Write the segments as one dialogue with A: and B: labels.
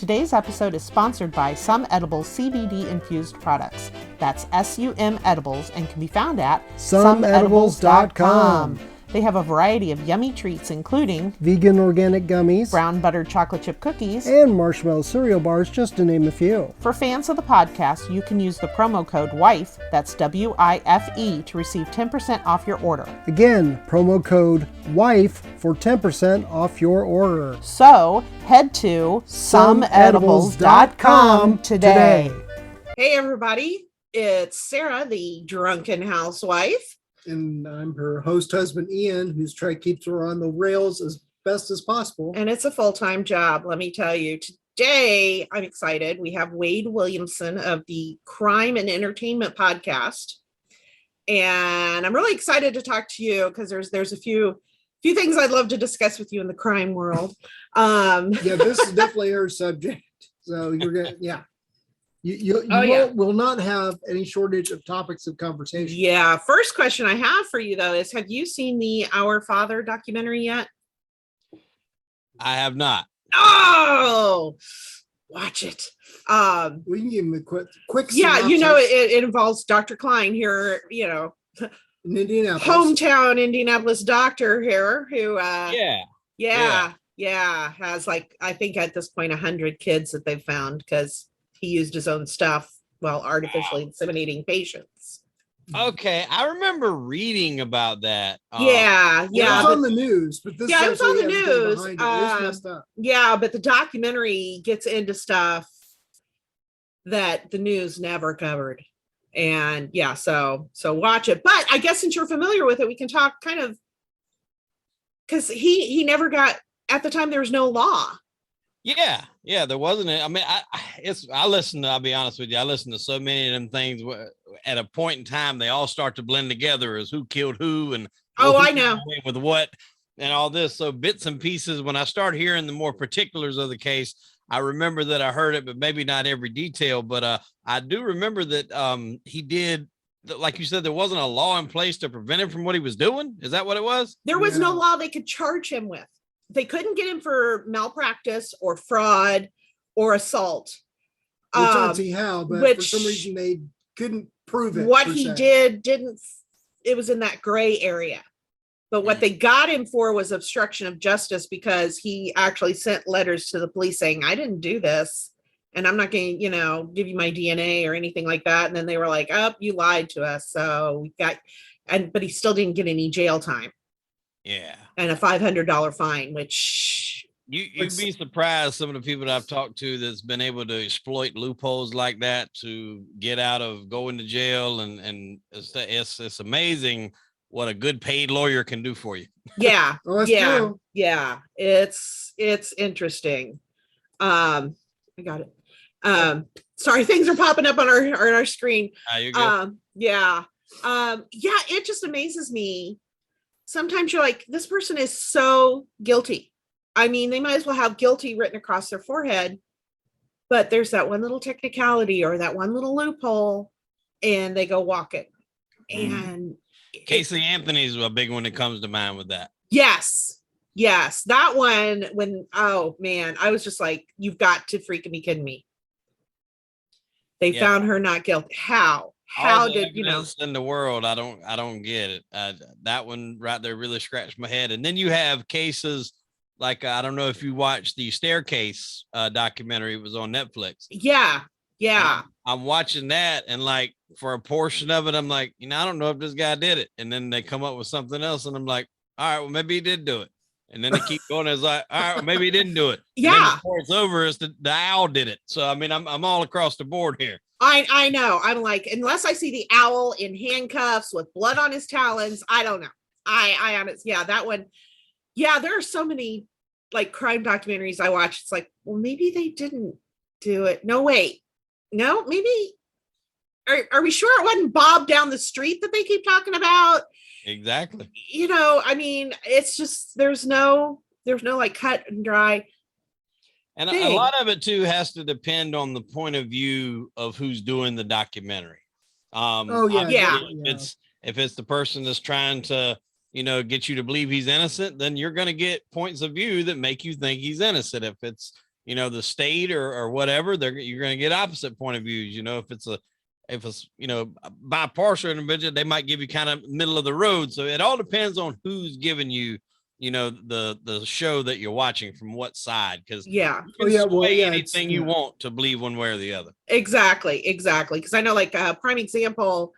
A: Today's episode is sponsored by Some Edibles CBD infused products. That's SUM Edibles and can be found at someedibles.com. They have a variety of yummy treats, including
B: vegan organic gummies,
A: brown buttered chocolate chip cookies,
B: and marshmallow cereal bars, just to name a few.
A: For fans of the podcast, you can use the promo code WIFE, that's WIFE, to receive 10% off your order.
B: Again, promo code WIFE for 10% off your order.
A: So, head to someedibles.com today.
C: Hey everybody, it's Sarah, the Drunken Housewife.
D: And I'm her host husband, Ian, who's trying to keep her on the rails as best as possible.
C: And it's a full-time job, let me tell you. Today, I'm excited. We have Wade Williamson of the Crime and Entertainment Podcast. And I'm really excited to talk to you because there's a few things I'd love to discuss with you in the crime world.
D: Yeah, this is definitely her subject. So you're going to, yeah. You will not have any shortage of topics of conversation.
C: Yeah. First question I have for you, though, is have you seen the Our Father documentary yet?
E: I have not.
C: Oh, watch it.
D: We can give him a quick
C: yeah,
D: synopsis.
C: it involves Dr. Klein here,
D: in Indianapolis.
C: Hometown Indianapolis doctor here who has like, I think at this point 100 kids that they've found because he used his own stuff while artificially inseminating patients.
E: Okay, I remember reading about that.
C: Yeah.
D: It was on the news, but this
C: it was on the news.
D: It is messed up.
C: Yeah, but the documentary gets into stuff that the news never covered. And yeah, so watch it. But I guess since you're familiar with it, we can talk kind of because he never got, at the time there was no law.
E: Yeah, there wasn't. I mean, I'll be honest with you. I listen to so many of them things at a point in time, they all start to blend together as who killed who and
C: I know
E: with what and all this. So bits and pieces, when I start hearing the more particulars of the case, I remember that I heard it, but maybe not every detail. But I do remember that he did, like you said, there wasn't a law in place to prevent him from what he was doing. Is that what it was?
C: There was no law they could charge him with. They couldn't get him for malpractice or fraud or assault.
D: Which I don't see how, but for some reason they couldn't prove it.
C: What he did it was in that gray area. But what they got him for was obstruction of justice because he actually sent letters to the police saying, I didn't do this. And I'm not going to, give you my DNA or anything like that. And then they were like, oh, you lied to us. So we got, but he still didn't get any jail time.
E: Yeah.
C: And a $500 fine, which
E: you'd be surprised some of the people that I've talked to that's been able to exploit loopholes like that to get out of going to jail. And it's amazing what a good paid lawyer can do for you.
C: Yeah.
D: True.
C: Yeah. It's interesting. I got it. Sorry, things are popping up on our screen.
E: You're good.
C: It just amazes me. Sometimes you're like, this person is so guilty. I mean, they might as well have guilty written across their forehead, but there's that one little technicality or that one little loophole and they go walk it. And
E: Casey Anthony's a big one that comes to mind with that.
C: Yes. That one oh man, I was just like, you've got to freaking be kidding me. They found her not guilty. How did
E: in the world? I don't get it. That one right there really scratched my head. And then you have cases like, I don't know if you watched the Staircase documentary. It was on Netflix.
C: Yeah.
E: I'm watching that. And like for a portion of it, I'm like, I don't know if this guy did it. And then they come up with something else. And I'm like, all right, well, maybe he did do it. And then they keep going. It's like, all right, well, maybe he didn't do it. And then before it's over, it's the owl did it. So, I mean, I'm all across the board here.
C: I know. I'm like, unless I see the owl in handcuffs with blood on his talons, I don't know. I honestly, that one. Yeah, there are so many like crime documentaries I watch. It's like, well, maybe they didn't do it. No, wait. No, maybe. Are we sure it wasn't Bob down the street that they keep talking about?
E: Exactly.
C: I mean, it's just, there's no like cut and dry.
E: And a lot of it too has to depend on the point of view of who's doing the documentary. If it's the person that's trying to, get you to believe he's innocent, then you're going to get points of view that make you think he's innocent. If it's the state or whatever, you're going to get opposite point of views. If it's bipartial individual, they might give you kind of middle of the road. So it all depends on who's giving you, the show that you're watching from what side. Because
C: yeah,
E: you can sway anything you want to believe one way or the other.
C: Exactly. Because I know, like prime example,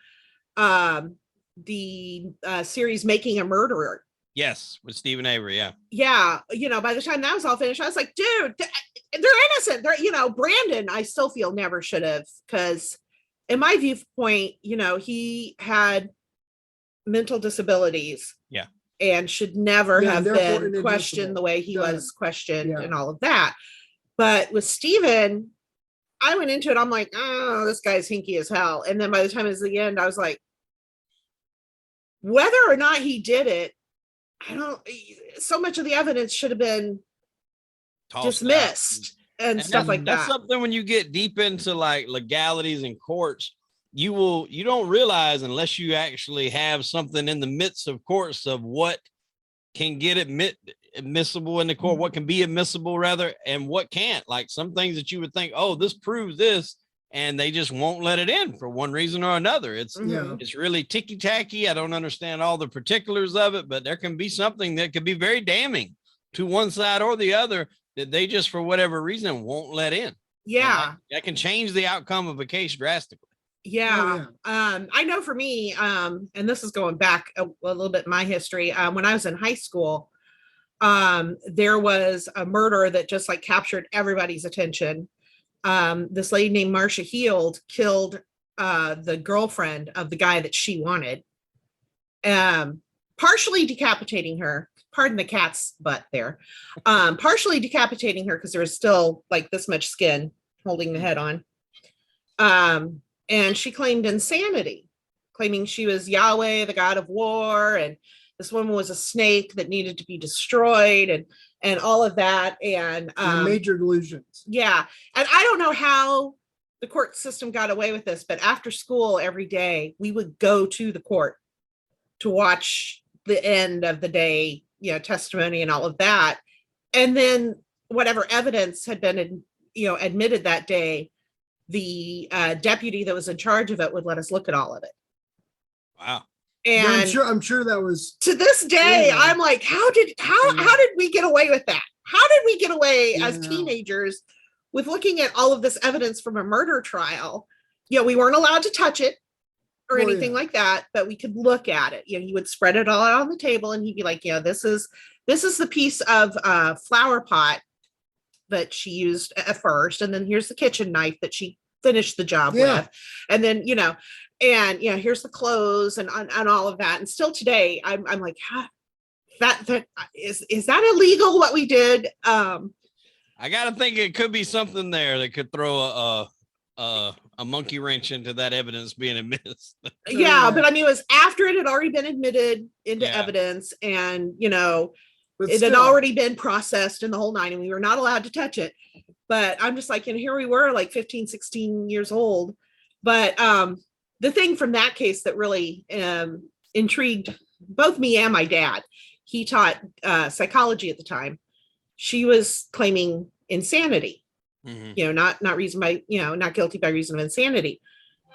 C: the series Making a Murderer.
E: Yes, with Stephen Avery. Yeah.
C: Yeah. By the time that was all finished, I was like, dude, they're innocent. They're, Brandon, I still feel never should have, because in my viewpoint, he had mental disabilities.
E: Yeah.
C: And should never have been questioned the way he was questioned and all of that. But with Stephen, I went into it, I'm like, oh, this guy's hinky as hell. And then by the time it was the end, I was like, whether or not he did it, so much of the evidence should have been dismissed and stuff like that.
E: That's something when you get deep into like legalities in courts, you don't realize unless you actually have something in the midst of courts of what can get admissible in the court, what can be admissible rather, and what can't. Like some things that you would think, oh, this proves this, and they just won't let it in for one reason or another. It's really ticky-tacky. I don't understand all the particulars of it, but there can be something that could be very damning to one side or the other that they just, for whatever reason, won't let in.
C: Yeah.
E: That can change the outcome of a case drastically.
C: Yeah. I know for me, and this is going back a little bit in my history. When I was in high school, there was a murder that just like captured everybody's attention. This lady named Marcia Heald killed the girlfriend of the guy that she wanted, partially decapitating her. Pardon the cat's butt there. Partially decapitating her because there was still like this much skin holding the head on. And she claimed insanity, claiming she was Yahweh, the God of war, and this woman was a snake that needed to be destroyed, and all of that, and
D: major delusions.
C: Yeah, and I don't know how the court system got away with this, but after school every day we would go to the court to watch the end of the day, testimony and all of that, and then whatever evidence had been, admitted that day, the deputy that was in charge of it would let us look at all of it.
D: Wow.
C: And
D: yeah, I'm sure that was,
C: to this day, I'm like, how did we get away with that? How did we get away as teenagers with looking at all of this evidence from a murder trial? We weren't allowed to touch it or anything like that, but we could look at it. He would spread it all out on the table and he'd be like, this is the piece of flower pot that she used at first, and then here's the kitchen knife that she finished the job with, and then here's the clothes and all of that. And still today I'm like, that is that illegal what we did? I
E: gotta think it could be something there that could throw a monkey wrench into that evidence being admitted.
C: But I mean, it was after it had already been admitted into evidence, and it had already been processed in the whole nine, and we were not allowed to touch it. But I'm just like, here we were like 15, 16 years old. But the thing from that case that really intrigued both me and my dad, he taught psychology at the time. She was claiming insanity, not reason by, not guilty by reason of insanity.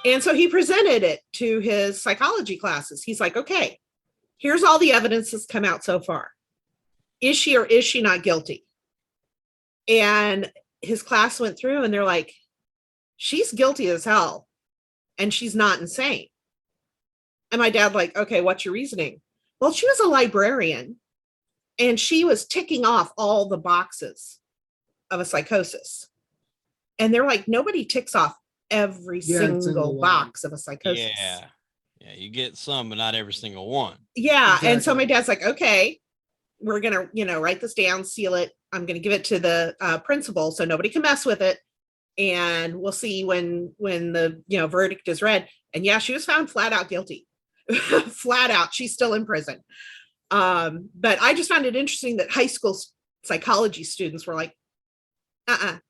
C: And so he presented it to his psychology classes. He's like, okay, here's all the evidence that's come out so far. Is she or is she not guilty? And his class went through and they're like, she's guilty as hell and she's not insane. And my dad like, okay, what's your reasoning? Well, she was a librarian and she was ticking off all the boxes of a psychosis. And they're like, nobody ticks off every single box of a psychosis.
E: Yeah, you get some, but not every single one.
C: Yeah. Exactly. And so my dad's like, okay, we're going to, write this down, seal it. I'm going to give it to the principal so nobody can mess with it. And we'll see when the, verdict is read. And yeah, she was found flat out guilty. Flat out. She's still in prison. But I just found it interesting that high school psychology students were like,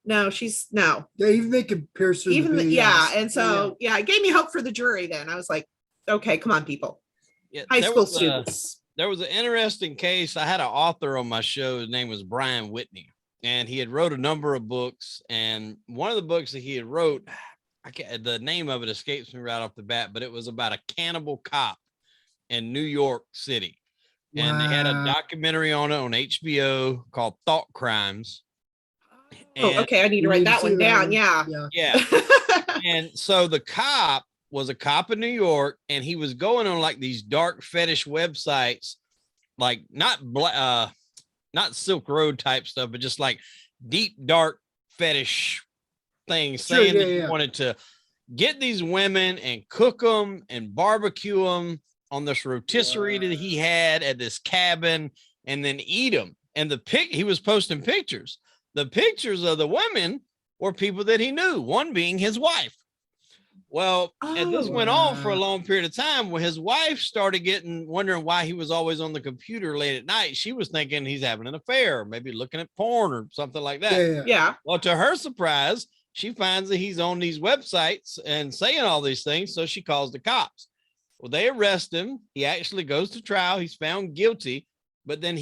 C: no, she's no.
D: Yeah, even they could pierce her.
C: And so, it gave me hope for the jury then. I was like, okay, come on, people.
E: Yeah,
C: high school students.
E: There was an interesting case. I had an author on my show. His name was Brian Whitney. and he had wrote a number of books. And one of the books that he had wrote, the name of it escapes me right off the bat, but it was about a cannibal cop in New York City. And they had a documentary on it on HBO called Thought Crimes.
C: Oh, okay. I need to write that one down. Yeah.
E: And so the cop was a cop in New York, and he was going on like these dark fetish websites, like not Silk Road type stuff, but just like deep dark fetish things, saying that he wanted to get these women and cook them and barbecue them on this rotisserie that he had at this cabin, and then eat them. And he was posting pictures. The pictures of the women were people that he knew, one being his wife. Well, and this went on for a long period of time, where his wife started wondering why he was always on the computer late at night. She was thinking he's having an affair, maybe looking at porn or something like that.
C: Yeah.
E: Well, to her surprise, she finds that he's on these websites and saying all these things. So she calls the cops. Well, they arrest him. He actually goes to trial. He's found guilty, but then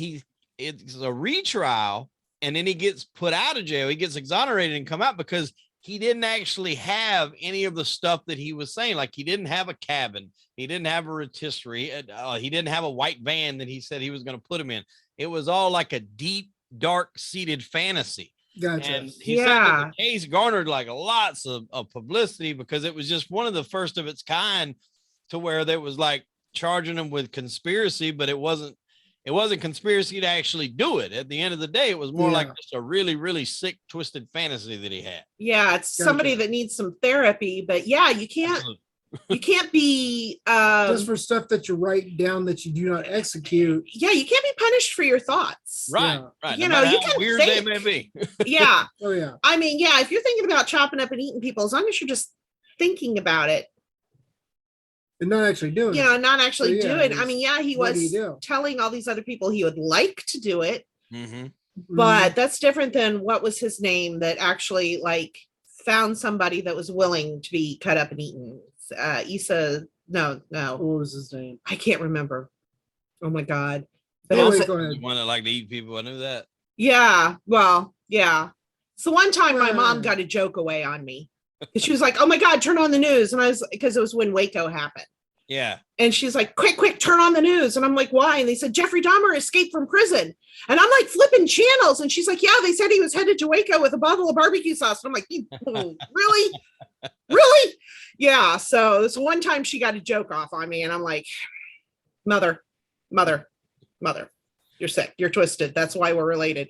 E: it's a retrial, and then he gets put out of jail. He gets exonerated and come out because he didn't actually have any of the stuff that he was saying. Like, he didn't have a cabin. He didn't have a rotisserie. He didn't have a white van that he said he was going to put him in. It was all like a deep, dark seated fantasy.
D: Gotcha.
E: And he said that the case garnered like lots of publicity, because it was just one of the first of its kind, to where they was like charging him with conspiracy, but it wasn't conspiracy to actually do it. At the end of the day, it was more like just a really, really sick, twisted fantasy that he had.
C: Yeah, it's somebody that needs some therapy, but you can't be
D: just for stuff that you write down that you do not execute.
C: Yeah, you can't be punished for your thoughts.
E: Right. Right.
C: You
E: know,
C: you can
E: weird
C: think.
E: they may be.
C: Yeah.
D: Oh yeah.
C: I mean, if you're thinking about chopping up and eating people, as long as you're just thinking about it
D: and not actually doing it.
C: Not actually doing. I mean, he was telling all these other people he would like to do it, but that's different than what was his name that actually like found somebody that was willing to be cut up and eaten. No.
D: What was his name?
C: I can't remember. Oh my God. But
D: Go
E: The
D: ahead.
E: one that liked to eat people. I knew that.
C: Yeah. Well, yeah. So one time my mom got a joke away on me. She was like, "Oh my God, turn on the news." And I was, because it was when Waco happened.
E: Yeah.
C: And she's like, quick, turn on the news. And I'm like, why? And they said, Jeffrey Dahmer escaped from prison. And I'm like flipping channels. And she's like, yeah, they said he was headed to Waco with a bottle of barbecue sauce. And I'm like, really? Really? Yeah. So this one time she got a joke off on me, and I'm like, mother, you're sick. You're twisted. That's why we're related.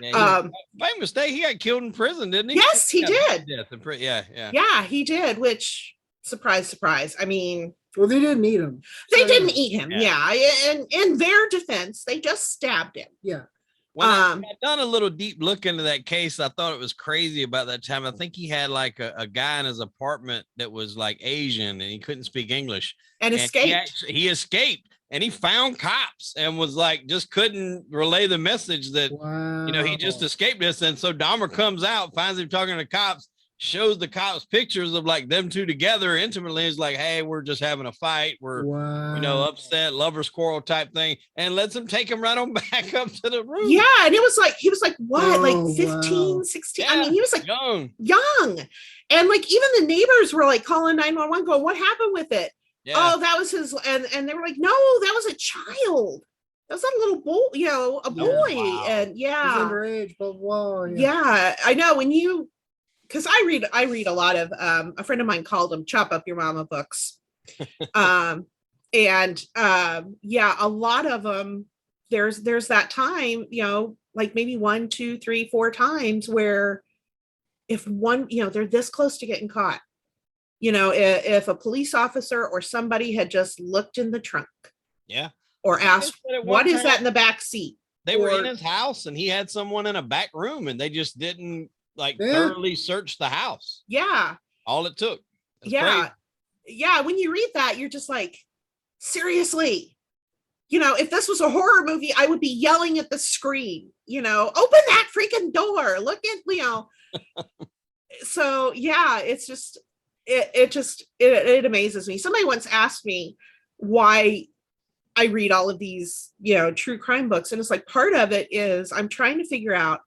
E: Yeah, by mistake, he got killed in prison, didn't he?
C: Yes, he did.
E: Yeah,
C: he did, which surprise. I mean,
D: well, they didn't eat him.
C: They didn't eat him. Yeah. And in their defense, they just stabbed him.
D: Yeah.
E: When I done a little deep look into that case, I thought it was crazy about that time. I think he had like a guy in his apartment that was like Asian, and he couldn't speak English.
C: And escaped.
E: He escaped, and he found cops and was like, just couldn't relay the message that, he just escaped this. And so Dahmer comes out, finds him talking to cops, shows the cops pictures of like them two together intimately. It's like, hey, we're just having a fight. We're, upset, lovers quarrel type thing, and lets him take him right on back up to the room.
C: Yeah. And he was like, what, like 15, 16? Yeah, I mean, he was like young. And like, even the neighbors were like calling 911 going, what happened with it? Yeah. Oh, that was his. And they were like, no, that was a child. That was a little boy, a boy. Wow. And
D: he's underage, but
C: yeah, I know because I read a lot of a friend of mine called them Chop Up Your Mama books. A lot of them, there's that time, like maybe 1, 2, 3, 4 times where if one, they're this close to getting caught, if a police officer or somebody had just looked in the trunk.
E: Yeah.
C: Or asked, what is that in the back seat?
E: They were in his house, and he had someone in a back room, and they just didn't thoroughly search the house.
C: Yeah.
E: All it took.
C: Crazy. Yeah. When you read that, you're just like, seriously, if this was a horror movie, I would be yelling at the screen, open that freaking door. Look at, So yeah, it's just, it amazes me. Somebody once asked me why I read all of these, true crime books. And it's like, part of it is I'm trying to figure out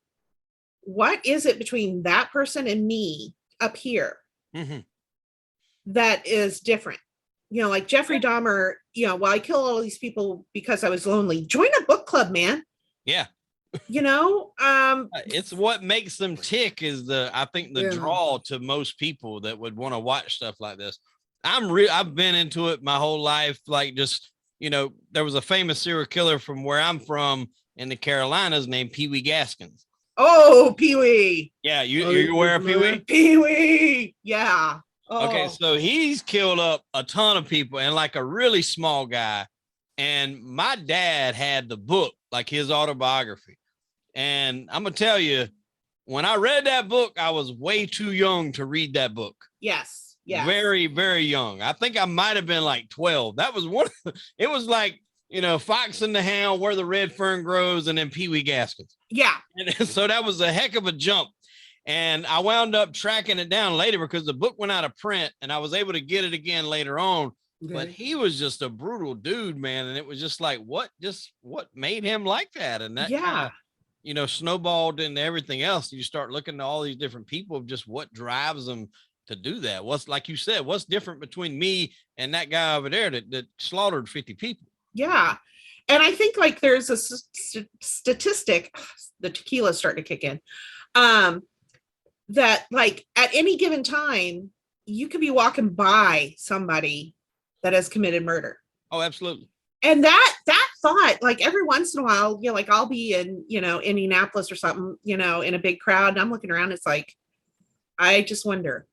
C: what is it between that person and me up here that is different? You know, like Jeffrey Dahmer, you know, well, I kill all these people because I was lonely. Join a book club, man.
E: Yeah.
C: You know,
E: it's what makes them tick is I think the draw to most people that would want to watch stuff like this. I've been into it my whole life. Like, just, you know, there was a famous serial killer from where I'm from in the Carolinas named Pee Wee Gaskins.
C: Oh, Pee Wee.
E: Yeah. You're aware of Pee Wee?
C: Pee Wee. Yeah. Oh.
E: Okay. So he's killed up a ton of people and like a really small guy. And my dad had the book, like his autobiography. And I'm going to tell you, when I read that book, I was way too young to read that book.
C: Yes. Yeah.
E: Very, very young. I think I might have been like 12. That was it was like, you know, Fox and the Hound, Where the Red Fern Grows, and then Pee Wee Gaskins.
C: Yeah.
E: And so that was a heck of a jump. And I wound up tracking it down later because the book went out of print and I was able to get it again later on. Okay. But he was just a brutal dude, man. And it was just like, what made him like that? And that kind of, you know, snowballed into everything else. You start looking at all these different people of just what drives them to do that. What's, like you said, what's different between me and that guy over there that slaughtered 50 people?
C: Yeah. And I think like there's a statistic, the tequila's starting to kick in, that like at any given time, you could be walking by somebody that has committed murder.
E: Oh, absolutely.
C: And that thought, like every once in a while, you know, like I'll be in, you know, Indianapolis or something, you know, in a big crowd and I'm looking around. It's like, I just wonder,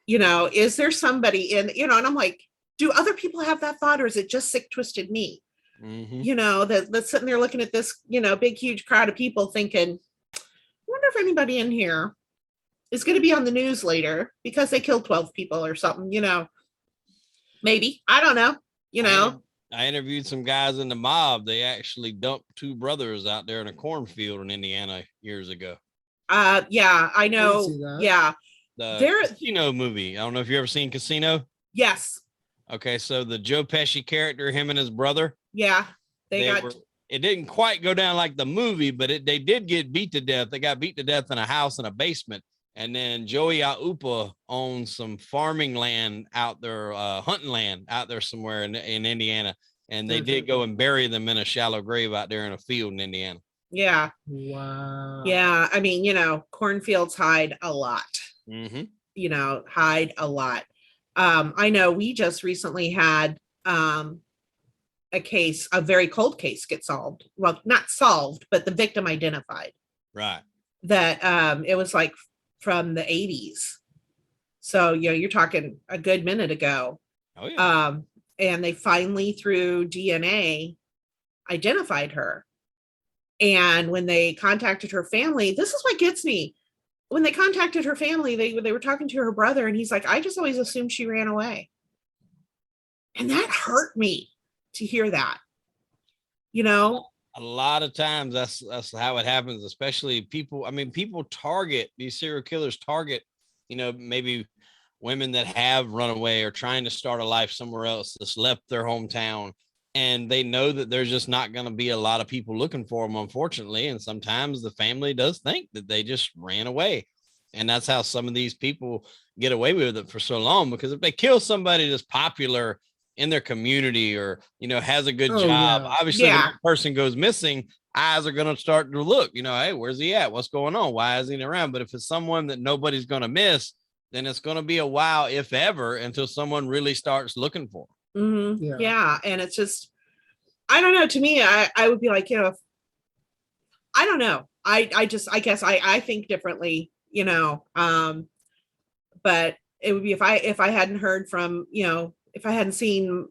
C: you know, is there somebody in, you know, and I'm like, do other people have that thought or is it just sick, twisted me? You know, that's sitting there looking at this, you know, big, huge crowd of people thinking, I wonder if anybody in here is going to be on the news later because they killed 12 people or something, you know, maybe, I don't know, you know.
E: I interviewed some guys in the mob. They actually dumped 2 brothers out there in a cornfield in Indiana years ago.
C: Yeah, I know. Yeah.
E: The Casino movie. I don't know if you ever seen Casino.
C: Yes.
E: Okay, so the Joe Pesci character, him and his brother.
C: Yeah,
E: it didn't quite go down like the movie, but they did get beat to death. They got beat to death in a house in a basement. And then Joey Aupa owns some farming land out there, hunting land out there somewhere in Indiana. And they did go and bury them in a shallow grave out there in a field in Indiana.
C: Yeah.
D: Wow.
C: Yeah. I mean, you know, cornfields hide a lot. You know, hide a lot. I know we just recently had a case, a very cold case get solved. Well, not solved, but the victim identified.
E: Right.
C: That it was like from the 80s. So, you know, you're talking a good minute ago.
E: Oh, yeah.
C: And they finally, through DNA, identified her. And when they contacted her family, this is what gets me. When they contacted her family, they were talking to her brother, and he's like, I just always assumed she ran away. And that hurt me to hear that. You know?
E: A lot of times that's how it happens, especially people. I mean, people target, these serial killers target, you know, maybe women that have run away or trying to start a life somewhere else, that's left their hometown. And they know that there's just not going to be a lot of people looking for them, unfortunately. And sometimes the family does think that they just ran away. And that's how some of these people get away with it for so long, because if they kill somebody that's popular in their community or, you know, has a good job, obviously when that person goes missing, eyes are going to start to look, you know, hey, where's he at? What's going on? Why isn't he around? But if it's someone that nobody's going to miss, then it's going to be a while, if ever, until someone really starts looking for them.
C: Yeah. And it's just, I don't know, to me, I would be like, you know, I don't know. I guess I think differently, you know, but it would be if I hadn't heard from, you know, if I hadn't seen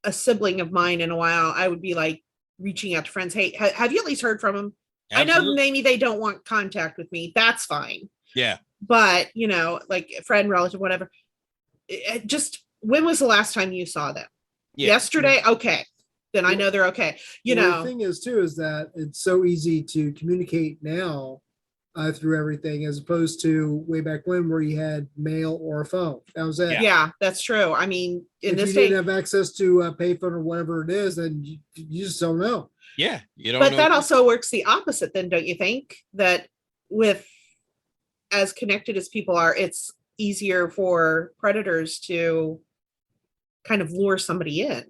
C: a sibling of mine in a while, I would be like reaching out to friends. Hey, have you at least heard from them? Absolutely. I know maybe they don't want contact with me. That's fine.
E: Yeah.
C: But, you know, like a friend, relative, whatever. Just when was the last time you saw them? Yesterday? Okay. Then I know they're okay. You know,
D: the thing is too, is that it's so easy to communicate now through everything, as opposed to way back when, where you had mail or a phone. That was it.
C: Yeah, that's true. I mean,
D: if you didn't have access to a payphone or whatever it is, then you just don't know.
E: Yeah, you don't.
C: But that also works the opposite, then, don't you think? That with as connected as people are, it's easier for predators to kind of lure somebody in.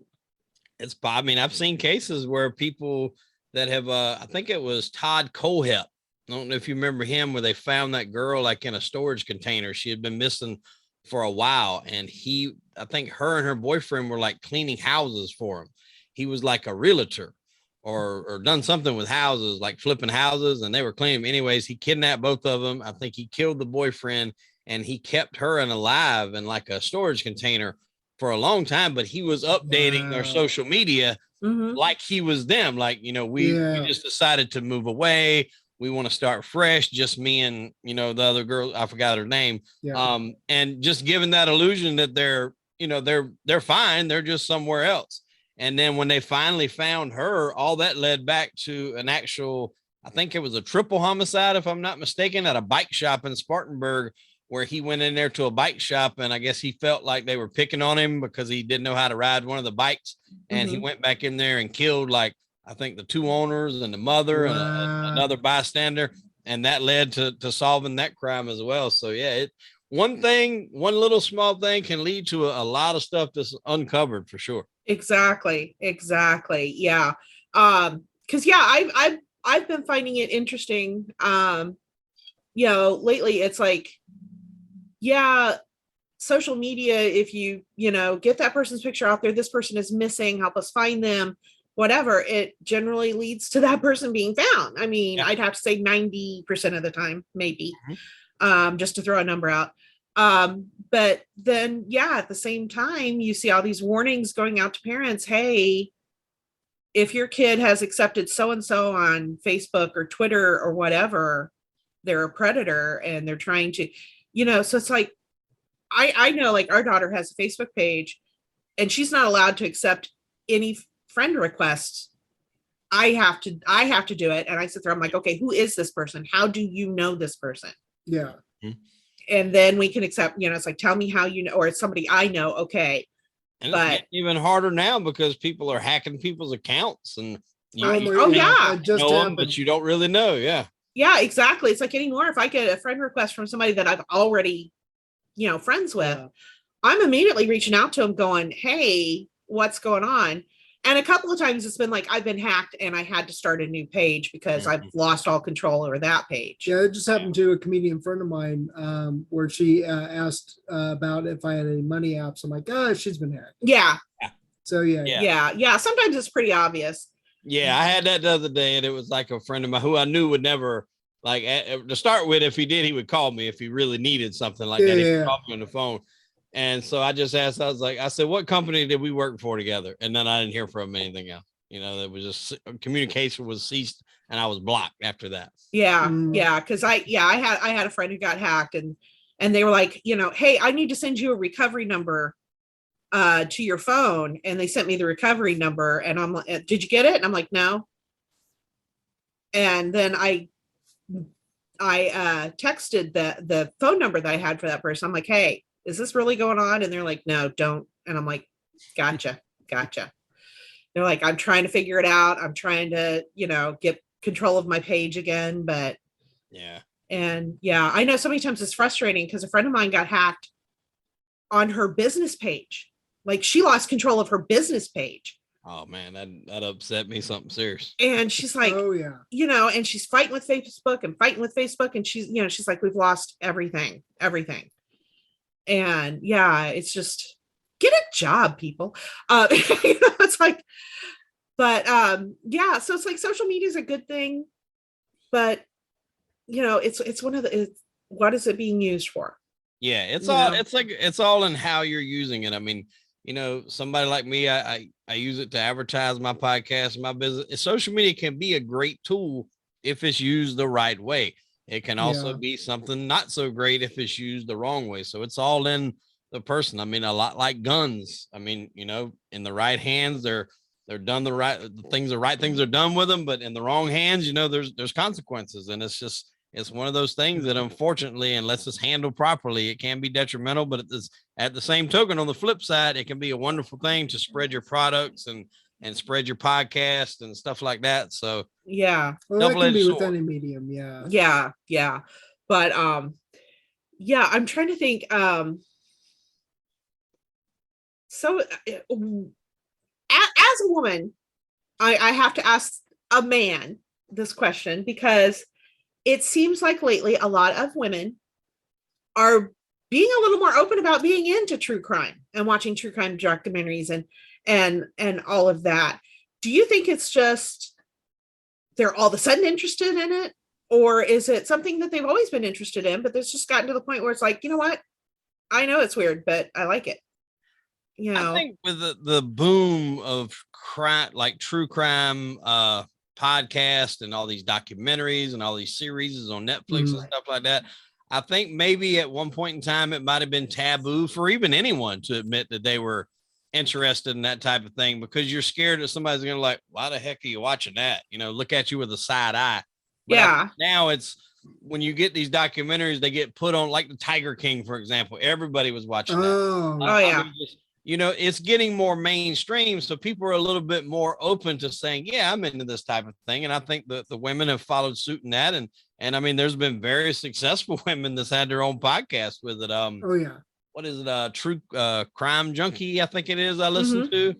E: I mean, I've seen cases where people that have, I think it was Todd Colehep. I don't know if you remember him, where they found that girl like in a storage container. She had been missing for a while, and I think her and her boyfriend were like cleaning houses for him. He was like a realtor or done something with houses, like flipping houses, and they were cleaning. Anyways, he kidnapped both of them. I think he killed the boyfriend, and he kept her alive in like a storage container for a long time, but he was updating their social media like he was them. Like, we just decided to move away. We want to start fresh, just me and, the other girl, I forgot her name.
D: Yeah.
E: And just giving that illusion that they're fine. They're just somewhere else. And then when they finally found her, all that led back to an actual, I think it was a triple homicide, if I'm not mistaken, at a bike shop in Spartanburg, where he went in there to a bike shop, and I guess he felt like they were picking on him because he didn't know how to ride one of the bikes. And he went back in there and killed, like, I think the two owners and the mother and another bystander. And that led to solving that crime as well. So yeah, one little small thing can lead to a lot of stuff that's uncovered for sure.
C: Exactly. Yeah. Cause yeah, I've been finding it interesting. Lately it's like, yeah, social media, if you get that person's picture out there, this person is missing, help us find them, whatever, it generally leads to that person being found. I mean, I'd have to say 90% of the time, maybe, just to throw a number out. But then, at the same time, you see all these warnings going out to parents. Hey, if your kid has accepted so-and-so on Facebook or Twitter or whatever, they're a predator and they're trying to, so it's like, I know, like, our daughter has a Facebook page and she's not allowed to accept any friend requests. I have to do it. And I sit there, I'm like, okay, who is this person? How do you know this person?
D: Yeah.
C: And then we can accept, it's like, tell me how you know, or it's somebody I know. Okay.
E: And
C: but
E: it's even harder now because people are hacking people's accounts, and
C: yeah,
D: just
E: know them, but you don't really know.
C: Yeah, exactly. It's like anymore, if I get a friend request from somebody that I've already, friends with, I'm immediately reaching out to them going, hey, what's going on? And a couple of times it's been like, I've been hacked and I had to start a new page because I've lost all control over that page.
D: Yeah, it just happened to a comedian friend of mine where she asked about if I had any money apps. I'm like, she's been hacked.
C: Yeah.
D: So
C: yeah. Sometimes it's pretty obvious.
E: Yeah, I had that the other day, and it was like a friend of mine who I knew would never, like, to start with, if he did, he would call me if he really needed something like that. He would call me on the phone. And so I just asked, I said, what company did we work for together? And then I didn't hear from him anything else. That was just, communication was ceased, and I was blocked after that.
C: Yeah. Yeah. Cause I had a friend who got hacked, and they were like, hey, I need to send you a recovery number to your phone. And they sent me the recovery number, and I'm like, did you get it? And I'm like, no. And then I texted the phone number that I had for that person. I'm like, hey, is this really going on? And they're like, no, don't. And I'm like, gotcha. They're like, I'm trying to figure it out. I'm trying to, get control of my page again. But and I know so many times it's frustrating because a friend of mine got hacked on her business page. Like, she lost control of her business page.
E: Oh man, that upset me something serious.
C: And she's like, and she's fighting with Facebook. And she's like, we've lost everything. And it's just, get a job, people. It's like, but so it's like social media is a good thing, but it's one of the, what is it being used for?
E: Yeah, it's all in how you're using it. I mean, somebody like me, I use it to advertise my podcast, my business. Social media can be a great tool if it's used the right way. It can also be something not so great if it's used the wrong way. So it's all in the person. I mean, a lot like guns. I mean, in the right hands, they're done the right things are done with them, but in the wrong hands, there's consequences. And it's one of those things that, unfortunately, unless it's handled properly, it can be detrimental. But at the same token, on the flip side, it can be a wonderful thing to spread your products and and spread your podcast and stuff like that. So
C: Yeah.
D: Well, that can
E: double-edged
D: be with
E: sword.
D: any medium. Yeah.
C: Yeah. Yeah. But yeah, I'm trying to think. So as a woman, I have to ask a man this question, because it seems like lately a lot of women are being a little more open about being into true crime and watching true crime documentaries and all of that. Do you think it's just they're all of a sudden interested in it, or is it something that they've always been interested in, but it's just gotten to the point where it's like, you know what, I know it's weird, but I like it. You know,
E: I think with the boom of crime, like true crime podcast and all these documentaries and all these series on Netflix and stuff like that, I think maybe at one point in time it might have been taboo for even anyone to admit that they were interested in that type of thing, because you're scared that somebody's gonna like, why the heck are you watching that? You know, look at you with a side eye. But
C: yeah.
E: now it's when you get these documentaries, they get put on, like the Tiger King, for example. Everybody was watching that.
D: Oh,
C: yeah.
E: I mean, you know, it's getting more mainstream, so people are a little bit more open to saying, yeah, I'm into this type of thing. And I think that the women have followed suit in that. And I mean, there's been very successful women that's had their own podcast with it.
D: oh yeah.
E: What is it? True Crime Junkie, I think it is. I listen to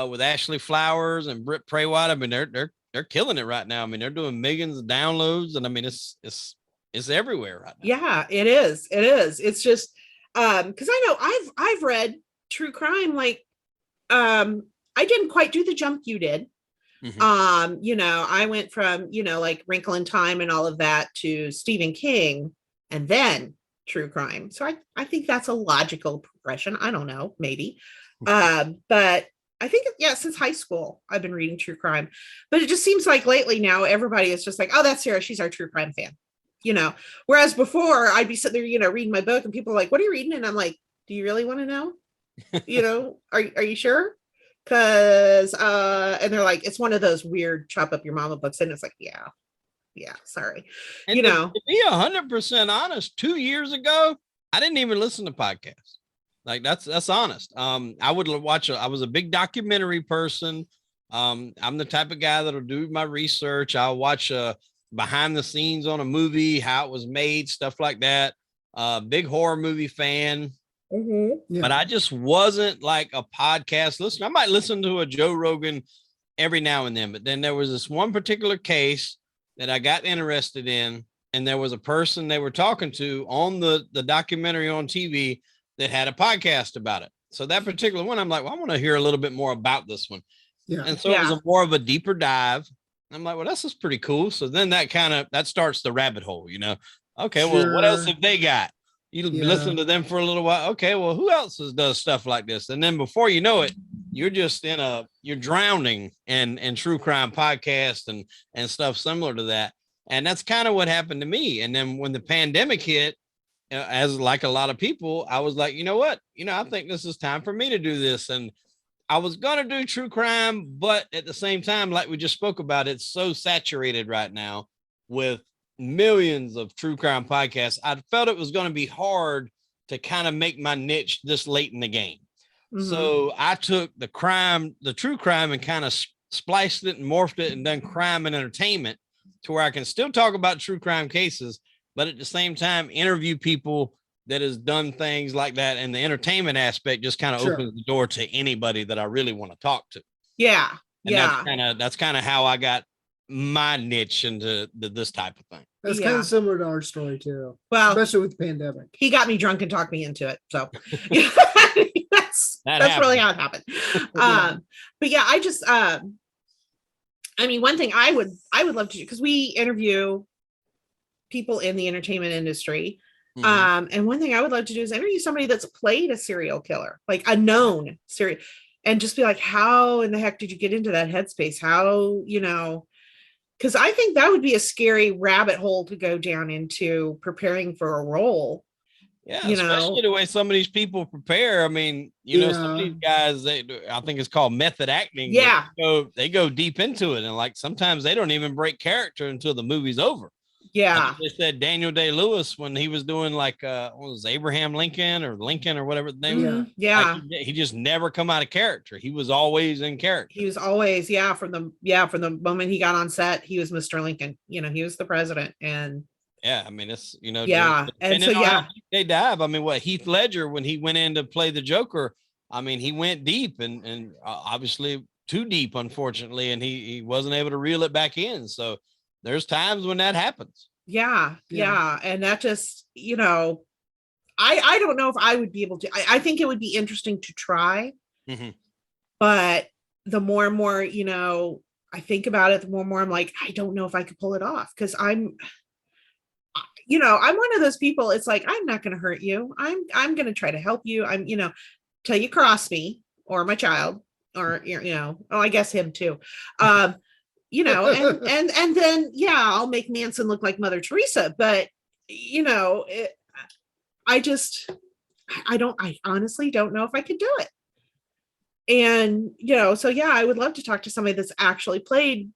E: with Ashley Flowers and Britt Praywhite. I mean, they're killing it right now. I mean, they're doing millions of downloads, and I mean, it's everywhere right now.
C: Yeah, it is. It is. It's just because I know I've read true crime, like I didn't quite do the jump you did. You know, I went from, you know, like Wrinkle in Time and all of that to Stephen King and then true crime. So I think that's a logical progression. I don't know, maybe. But I think, yeah, since high school, I've been reading true crime. But it just seems like lately now everybody is just like, oh, that's Sarah. She's our true crime fan. You know, whereas before I'd be sitting there, you know, reading my book and people are like, what are you reading? And I'm like, do you really want to know? You know, are you sure? Because and they're like, it's one of those weird chop up your mama books, and it's like, yeah, sorry.
E: And
C: you know,
E: to be 100% honest, 2 years ago I didn't even listen to podcasts. Like that's honest. I would watch I was a big documentary person. I'm the type of guy that'll do my research. I'll watch behind the scenes on a movie, how it was made, stuff like that. Big horror movie fan.
D: Yeah.
E: But I just wasn't like a podcast listener. I might listen to a Joe Rogan every now and then, but then there was this one particular case that I got interested in, and there was a person they were talking to on the documentary on TV that had a podcast about it. So that particular one, I'm like, well, I want to hear a little bit more about this one.
D: Yeah.
E: And so it was more of a deeper dive. I'm like, well, this is pretty cool. So then that starts the rabbit hole, you know? Okay, well, what else have they got? You listen to them for a little while. Okay, well, who else does stuff like this? And then before you know it, you're just you're drowning in true crime podcasts and stuff similar to that. And that's kind of what happened to me. And then when the pandemic hit, as like a lot of people, I was like, you know what? You know, I think this is time for me to do this. And I was going to do true crime, but at the same time, like we just spoke about, it's so saturated right now with millions of true crime podcasts. I felt it was going to be hard to kind of make my niche this late in the game. So I took the true crime, and kind of spliced it and morphed it and done crime and entertainment to where I can still talk about true crime cases, but at the same time, interview people that has done things like that. And the entertainment aspect just kind of opens the door to anybody that I really want to talk to.
C: Yeah.
E: And that's kind of how I got my niche into this type of thing.
D: That's kind of similar to our story too.
C: Well,
D: especially with the pandemic.
C: He got me drunk and talked me into it. So that's really how it happened. But yeah, I just I mean, one thing I would love to do, because we interview people in the entertainment industry. And one thing I would love to do is interview somebody that's played a serial killer, like a known serial, and just be like, how in the heck did you get into that headspace? How, you know, because I think that would be a scary rabbit hole to go down into preparing for a role.
E: Yeah, especially the way some of these people prepare. I mean, you know, some of these guys, I think it's called method acting.
C: Yeah.
E: They go deep into it. And like, sometimes they don't even break character until the movie's over.
C: Yeah.
E: They said Daniel Day-Lewis, when he was doing like what was it, Abraham Lincoln or whatever the name was,
C: Mhm. Yeah.
E: like he just never come out of character. He was always in character.
C: He was always, from the moment he got on set, he was Mr. Lincoln. He was the president. And
E: Yeah, I mean, it's
C: yeah. And so,
E: depending on how deep they dive. I mean, what Heath Ledger, when he went in to play the Joker, I mean, he went deep and obviously too deep, unfortunately, and he wasn't able to reel it back in. So there's times when that happens.
C: Yeah. And that just, I don't know if I would be able to. I think it would be interesting to try, but the more and more, I think about it, the more and more I'm like, I don't know if I could pull it off, because I'm one of those people. It's like, I'm not going to hurt you. I'm going to try to help you. I'm, till you cross me or my child or, I guess him too. And then, I'll make Manson look like Mother Teresa, but I honestly don't know if I could do it. And, so I would love to talk to somebody that's actually played,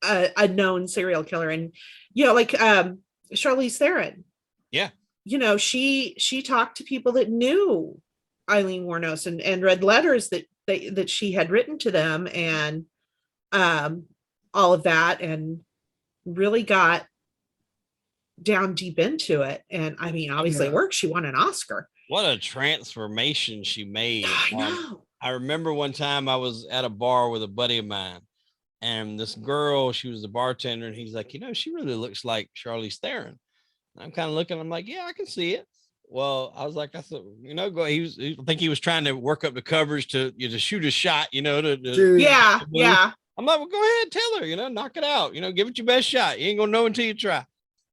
C: a known serial killer. And, like Charlize Theron.
E: Yeah.
C: She talked to people that knew Eileen Wuornos and read letters that she had written to them, and all of that, and really got down deep into it. And I mean, obviously it worked. She won an Oscar.
E: What a transformation she made.
C: I know.
E: I remember one time I was at a bar with a buddy of mine, and this girl, she was the bartender, and he's like, she really looks like Charlize Theron. And I'm kind of looking, I'm like, yeah, I can see it. Well, I thought, go. I think he was trying to work up the coverage to shoot a shot,
C: Yeah.
E: I'm like, well, go ahead, tell her, knock it out, give it your best shot. You ain't gonna know until you try.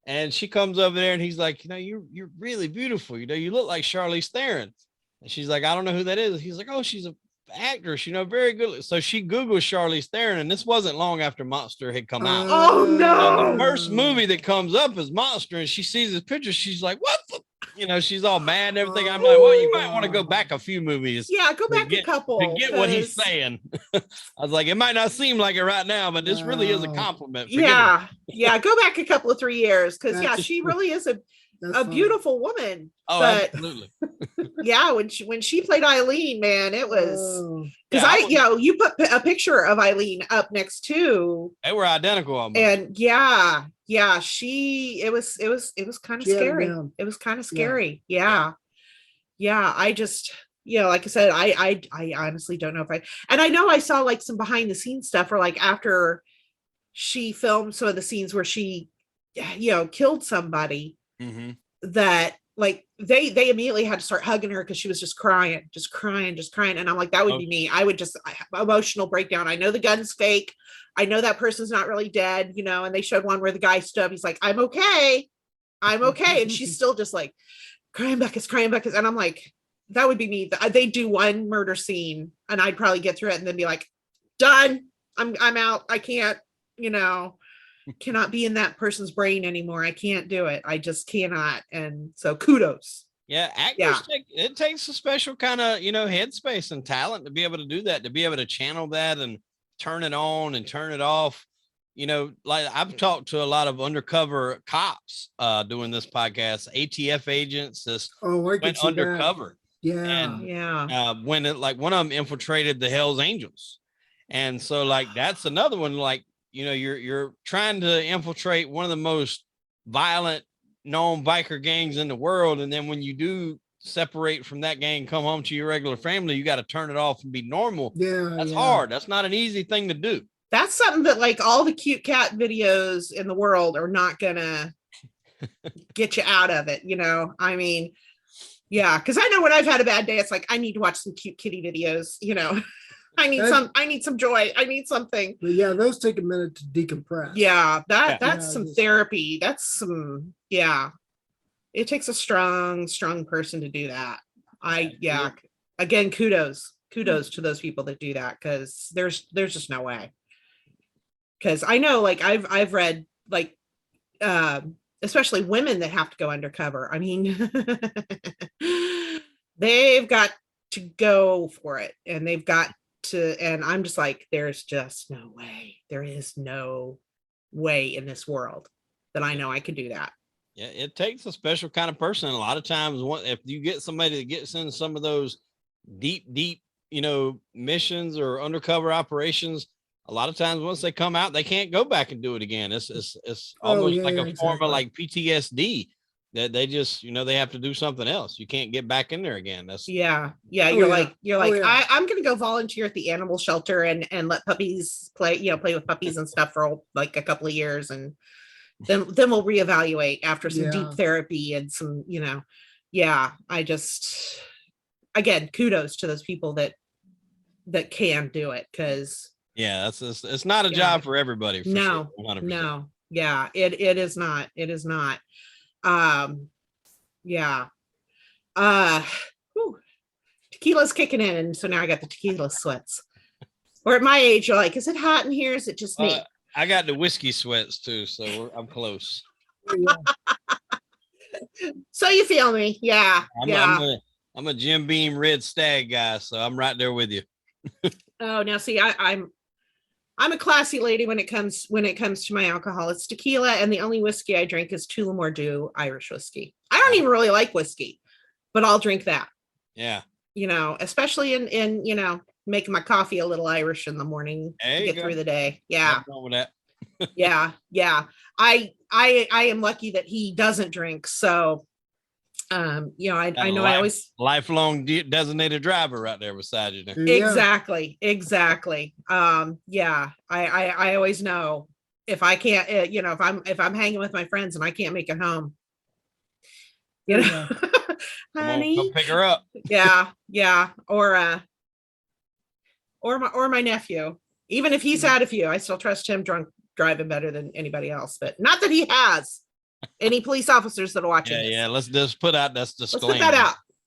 E: And she comes over there and he's like, you're really beautiful. You look like Charlize Theron. And she's like, I don't know who that is. He's like, oh, she's an actress, very good. So she Googles Charlize Theron, and this wasn't long after Monster had come out.
C: Oh no.
E: So the first movie that comes up is Monster, and she sees his picture. She's like, what the? She's all mad and everything. I'm like, well, you might want to go back a few movies.
C: Yeah, go back a couple.
E: To get what he's saying. I was like, it might not seem like it right now, but this really is a compliment.
C: Yeah, go back a couple of 3 years, because she really is a beautiful woman.
E: Oh,
C: but,
E: absolutely.
C: when she played Eileen, man, it was because you put a picture of Eileen up next to,
E: they were identical almost.
C: And it was kind of scary. It was kind of scary. Yeah. I just, like I said, I honestly don't know if and I know I saw like some behind the scenes stuff, or like after she filmed some of the scenes where she, killed somebody, that like they immediately had to start hugging her because she was just crying. And I'm like, that would be me. I would just emotional breakdown. I know the gun's fake. I know that person's not really dead, and they showed one where the guy stood up. He's like, I'm okay. And she's still just like crying Becca's. And I'm like, that would be me. They do one murder scene and I'd probably get through it and then be like, done. I'm out. I can't, cannot be in that person's brain anymore. I can't do it. I just cannot. And so kudos.
E: Yeah, actors it takes a special kind of headspace and talent to be able to do that, to be able to channel that and turn it on and turn it off. Like I've talked to a lot of undercover cops doing this podcast, ATF agents that went undercover. When it, like one of them infiltrated the Hells Angels, and so like that's another one. Like you're trying to infiltrate one of the most violent known biker gangs in the world, and then when you do separate from that gang, come home to your regular family, you got to turn it off and be normal. That's hard. That's not an easy thing to do.
C: That's something that like all the cute cat videos in the world are not gonna get you out of it. I mean, because I know when I've had a bad day, it's like I need to watch some cute kitty videos. I need some joy. I need something.
D: But those take a minute to decompress.
C: That's some therapy. That's some it takes a strong person to do that. Again, kudos to those people that do that, because there's just no way. Because I know, like I've read, like especially women that have to go undercover. I mean, they've got to go for it, and they've got to, and I'm just like, there's just no way. There is no way in this world that I know I could do that.
E: Yeah, it takes a special kind of person. A lot of times, if you get somebody that gets in some of those deep, missions or undercover operations, a lot of times once they come out, they can't go back and do it again. It's almost like a form of like PTSD that they just, they have to do something else. You can't get back in there again. That's
C: You're like, I'm going to go volunteer at the animal shelter and let puppies play with puppies and stuff for like a couple of years. And then we'll reevaluate after some deep therapy and some, I just, again, kudos to those people that can do it. Cause
E: it's not a job for everybody. For
C: no,
E: sure,
C: no. Yeah, it is not. It is not. Tequila's kicking in, and so now I got the tequila sweats. Or at my age, you're like, is it hot in here? Is it just me?
E: I got the whiskey sweats too, so I'm close.
C: So you feel me? Yeah.
E: I'm a Jim Beam Red Stag guy, so I'm right there with you.
C: Oh, now see, I'm a classy lady when it comes to my alcohol. It's tequila, and the only whiskey I drink is Tullamore Dew Irish whiskey. I don't even really like whiskey, but I'll drink that.
E: Yeah.
C: Especially in making my coffee a little Irish in the morning to get through the day. Yeah.
E: With that.
C: Yeah. I am lucky that he doesn't drink. So, I know I always
E: lifelong designated driver right there beside you.
C: Exactly. I always know if I can't, if I'm hanging with my friends and I can't make it home, honey,
E: come pick her up.
C: Yeah. Or my nephew, even if he's had a few, I still trust him driving better than anybody else, but not that he has any police officers that are watching.
E: Yeah. Let's just put out that's disclaimer.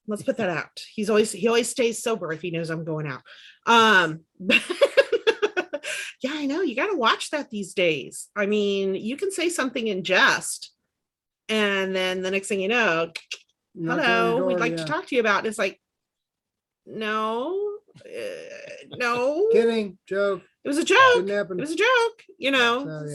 C: Let's put that out. He always stays sober if he knows I'm going out. Yeah, I know. You got to watch that these days. I mean, you can say something in jest, and then the next thing you know, hello, we'd like to talk to you about. It's like, no.
D: Kidding, joke.
C: It was a joke. It was a joke,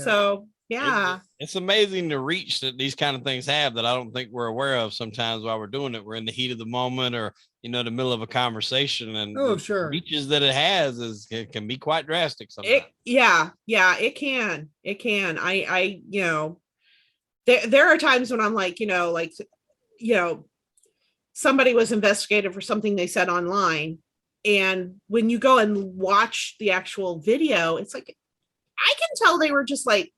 C: So yeah.
E: It's amazing the reach that these kind of things have that I don't think we're aware of sometimes while we're doing it. We're in the heat of the moment or, the middle of a conversation, and
D: sure.
E: reaches that it has it can be quite drastic sometimes.
C: It can. I there are times when I'm like, somebody was investigated for something they said online. And when you go and watch the actual video, it's like, I can tell they were just like,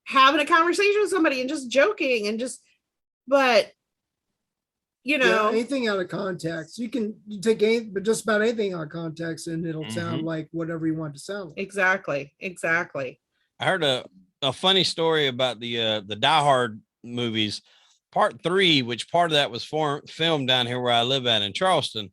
C: having a conversation with somebody and just joking and but
D: anything out of context, you take but just about anything out of context and it'll sound like whatever you want to sound like.
C: Exactly.
E: I heard a funny story about the Die Hard movies, part 3, which part of that was filmed down here where I live at in Charleston.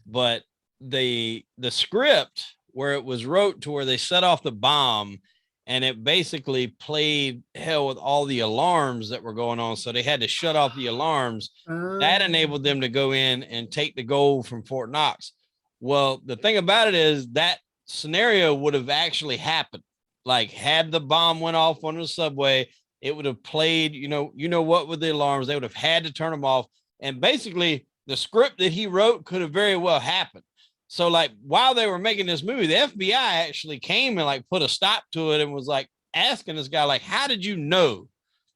E: But the script where it was wrote to where they set off the bomb and it basically played hell with all the alarms that were going on. So they had to shut off the alarms. That enabled them to go in and take the gold from Fort Knox. Well, the thing about it is that scenario would have actually happened. Like had the bomb went off on the subway, it would have played, what with the alarms, they would have had to turn them off. And basically the script that he wrote could have very well happened. So like while they were making this movie, the FBI actually came and like put a stop to it and was like asking this guy, like, how did you know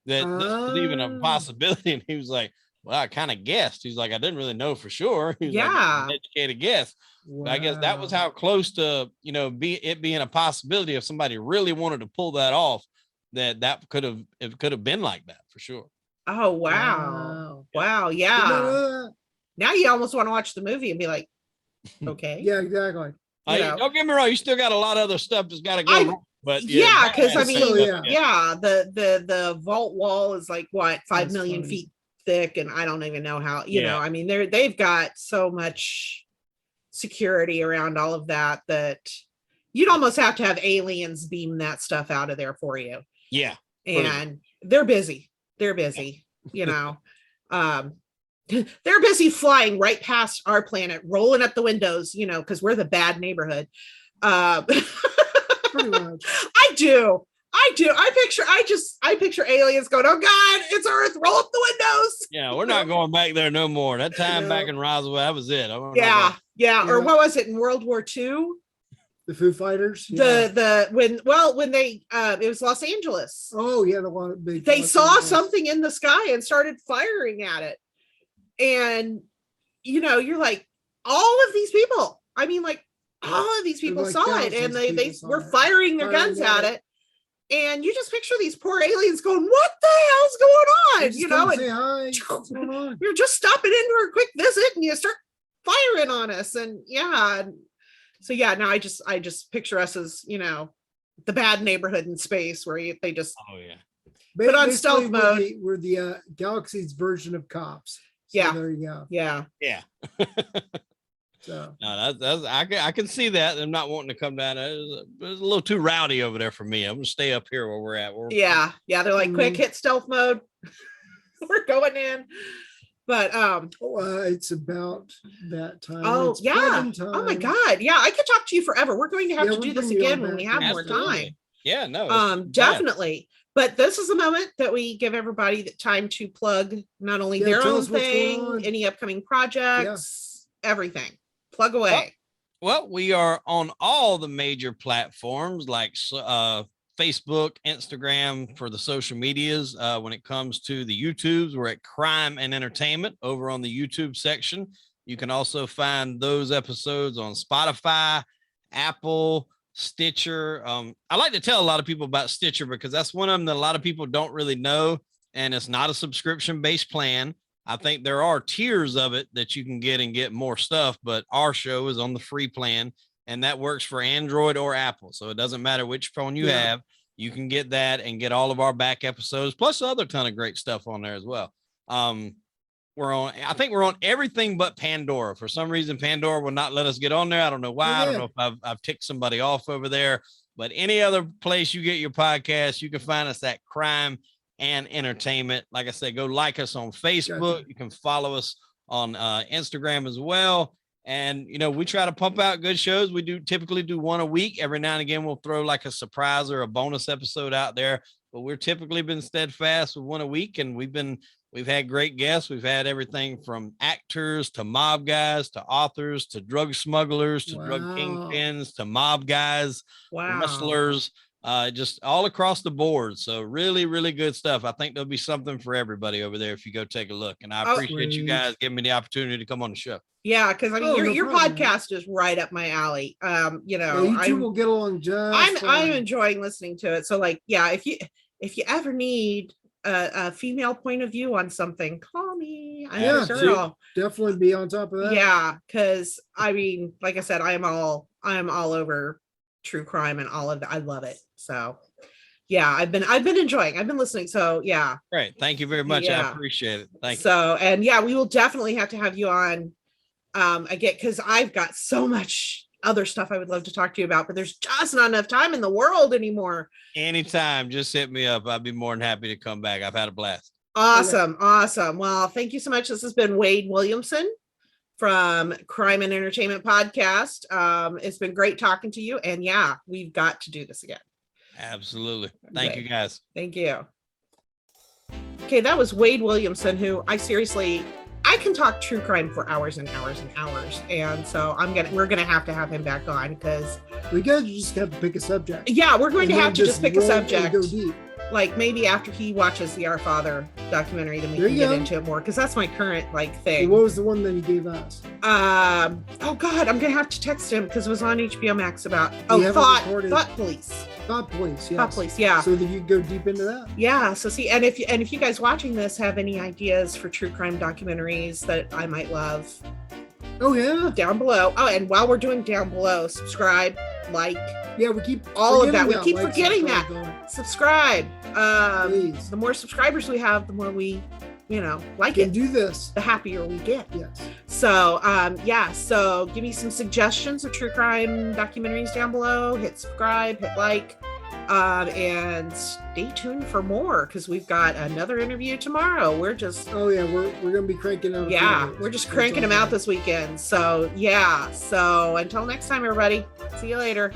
E: that this was even a possibility? And he was like, well, I kind of guessed. He's like, I didn't really know for sure. He was like, an educated guess. Wow. I guess that was how close to, it being a possibility if somebody really wanted to pull that off, that could have been like that for sure.
C: Oh, wow. Wow. Yeah. Now you almost want to watch the movie and be like, okay.
D: Yeah, exactly.
E: Don't get me wrong. You still got a lot of other stuff that's got to go wrong. But
C: because I mean, the vault wall is like what 5 million feet thick, and I don't even know how. I mean, they've got so much security around all of that you'd almost have to have aliens beam that stuff out of there for you.
E: Yeah,
C: and they're busy. They're busy flying right past our planet, rolling up the windows, because we're the bad neighborhood.
D: Pretty much.
C: I do. I do. I picture aliens going, oh God, it's Earth. Roll up the windows.
E: Yeah, we're not going back there no more. That time back in Roswell, that was it.
C: Yeah.
D: Yeah.
C: Or what was it in World War II?
D: The Foo Fighters.
C: When they it was Los Angeles.
D: Oh yeah, the one big.
C: They saw something in the sky and started firing at it. And you're like, all of these people. I mean, like all of these people saw it, and they were firing their guns at it. And you just picture these poor aliens going, what the hell's going on?
D: Say hi. What's going on?
C: You're just stopping in for a quick visit and you start firing on us. And so now I just picture us as, the bad neighborhood in space where they just put on stealth mode.
D: We're the galaxy's version of cops. So
C: yeah.
D: There you go.
E: Yeah.
D: So
E: no, that's I can see that. I'm not wanting to come down. It's a little too rowdy over there for me. I'm gonna stay up here where we're at.
C: They're like, quick, hit stealth mode. We're going in. But
D: it's about that time.
C: Oh
D: it's
C: yeah.
D: time.
C: Oh my God. Yeah, I could talk to you forever. We're going to have to do this again when we have more time.
E: Yeah, no.
C: Definitely. But this is a moment that we give everybody the time to plug not only their own thing, any upcoming projects, everything. Plug away.
E: Well, we are on all the major platforms like Facebook, Instagram for the social medias. When it comes to the YouTubes, we're at Crime and Entertainment over on the YouTube section. You can also find those episodes on Spotify, Apple, Stitcher. I like to tell a lot of people about Stitcher because that's one of them that a lot of people don't really know, and it's not a subscription-based plan. I think there are tiers of it that you can get and get more stuff, but our show is on the free plan, and that works for Android or Apple. So it doesn't matter which phone you have, you can get that and get all of our back episodes, plus other ton of great stuff on there as well. I think we're on everything but Pandora. For some reason, Pandora will not let us get on there. I don't know why. I don't know if I've ticked somebody off over there, but any other place you get your podcast, you can find us at Crime and Entertainment. Like I said, go like us on Facebook. Gotcha. You can follow us on Instagram as well. And, we try to pump out good shows. We typically do one a week. Every now and again, we'll throw like a surprise or a bonus episode out there, but we're typically been steadfast with one a week. And we've had great guests. We've had everything from actors to mob guys, to authors, to drug smugglers, to drug kingpins, to mob guys, wrestlers, just all across the board. So really, really good stuff. I think there'll be something for everybody over there if you go take a look. And I appreciate you guys giving me the opportunity to come on the show.
C: Yeah, because your podcast is right up my alley. You
D: two will get along just.
C: I'm enjoying listening to it. So if you ever need a female point of view on something, call me. I'm sure I'll
D: definitely be on top of that.
C: Yeah, because like I said, I am all over true crime and all of that. I love it. So yeah, I've been enjoying. I've been listening. So yeah.
E: Great. Thank you very much. I appreciate it. Thank you.
C: So we will definitely have to have you on again, because I've got so much other stuff I would love to talk to you about, but there's just not enough time in the world anymore.
E: Anytime, just hit me up. I'd be more than happy to come back. I've had a blast.
C: Awesome. Well, thank you so much. This has been Wade Williamson from Crime and Entertainment Podcast. It's been great talking to you, and we've got to do this again.
E: Absolutely. Thank you guys.
C: Thank you. Okay, that was Wade Williamson, who I can talk true crime for hours and hours and hours. And so we're gonna have to have him back on because
D: we just have to pick a subject.
C: Yeah, we're going to have to just pick a subject.
D: Go deep.
C: Like maybe after he watches the Our Father documentary, then we can get into it more, because that's my current thing.
D: What was the one that he gave us?
C: Oh God, I'm gonna have to text him because it was on HBO Max about Thought Police.
D: Thought Police, yes.
C: Thought Police, yeah.
D: So that you go deep into that.
C: Yeah. So see, and if you guys watching this have any ideas for true crime documentaries that I might love, down below. Oh, and while we're doing down below, subscribe, like.
D: Yeah, we keep
C: all of that. We keep forgetting that. Subscribe. Please. The more subscribers we have, the more we, like it.
D: Do this.
C: The happier we get.
D: Yes.
C: So, So give me some suggestions of true crime documentaries down below. Hit subscribe. Hit like. And stay tuned for more because we've got another interview tomorrow. We're just
D: we're gonna be cranking out.
C: We're just cranking them out this weekend. So so until next time, everybody. See you later.